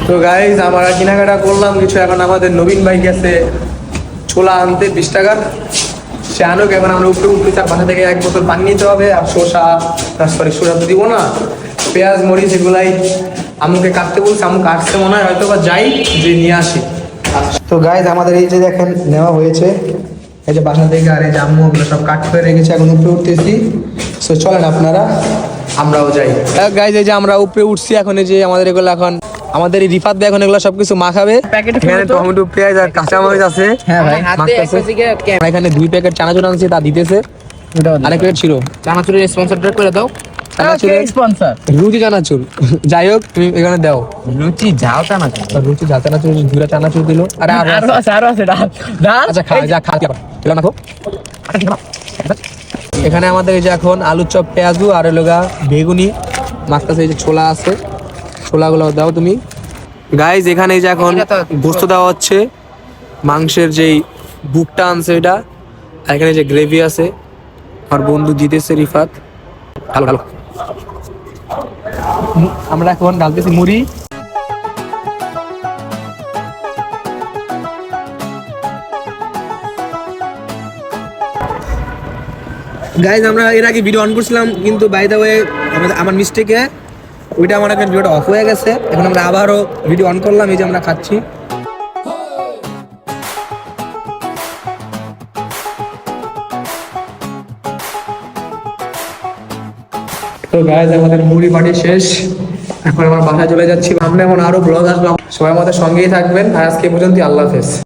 তো গাইজ আমরা কেনাকাটা করলাম কিছু। এখন আমাদের নবীন ভাই গেছে ছোলা আনতে 20 টাকার, সে আনুক। এখন আমরা উপরে উঠতে তার বাসা থেকে 1 বোতল পানি নিতে হবে, আর শসা, তারপরে শসা তো দিব না, পেঁয়াজ মরিচ এগুলাই আমুকে কাটতে বলছে। আমু কাটতে মনে হয়, হয়তো বা যাই যে নিয়ে আসি। তো গাইজ আমাদের এই যে দেখেন নেওয়া হয়েছে, এই যে বাসা থেকে, আর এই যে আম্মু ওগুলো সব কাট করে রেখেছে। এখন উপরে উঠতেছি, সো চলেন আপনারা আমরাও যাই। গাইজ এই যে আমরা উপরে উঠছি, এখন এই যে আমাদের এগুলো এখন আমাদের এই রিফাত ভাই এখন এগুলো সবকিছু মাখাবে। এখানে টমেটো, পেঁয়াজ আর কাঁচামরিচ আছে। হ্যাঁ ভাই, এখানে 2 প্যাকেট চানাচুর আনছি, তা দিতেছে। আরেক প্যাকেট ছিল চানাচুরের স্পন্সরটা করে দাও। রুচি চানাচুর, যাই হোক তুমি এখানে দাও। রুচি যাও চানাচুর, রুচি যা চানাচুর, 2টা চানাচুর দিল। আরে আরো আছে ডাল। আচ্ছা খা, যা খা, এগুলো নাখো। এখানে আমাদের এই যে এখন আলুর চপ, পেঁয়াজু আর লগা বেগুনি মাখতেছে। এই যে ছোলা আছে, ছোলাগুলো দাও তুমি। গাইজ এখানে এই যে এখন গোস্ত দেওয়া হচ্ছে, মাংসের যেই বুকটা আনছে এটা। আর এখানে যে গ্রেভি আছে, আমার বন্ধু দিতেছে রিফাত। ভালো ভালো। আমরা এখন ডালতেছি মুড়ি। গাইজ আমরা এর আগে ভিডিও অন করছিলাম, কিন্তু বাই দ্য ওয়ে আমার মিস্টেকে ওইটা আমার একটা ভিডিওটা অফ হয়ে গেছে। এখন আমরা আবারও ভিডিও অন করলাম, এই যে আমরা খাচ্ছি। তো গাইজ আমাদের মুড়ি পার্টি শেষ, এখন আমার বাসায় চলে যাচ্ছি। আমরা এখন আরো ব্লগ আসলাম, সবাই আমাদের সঙ্গেই থাকবেন। আর আজকে পর্যন্ত আল্লাহ হাফেজ।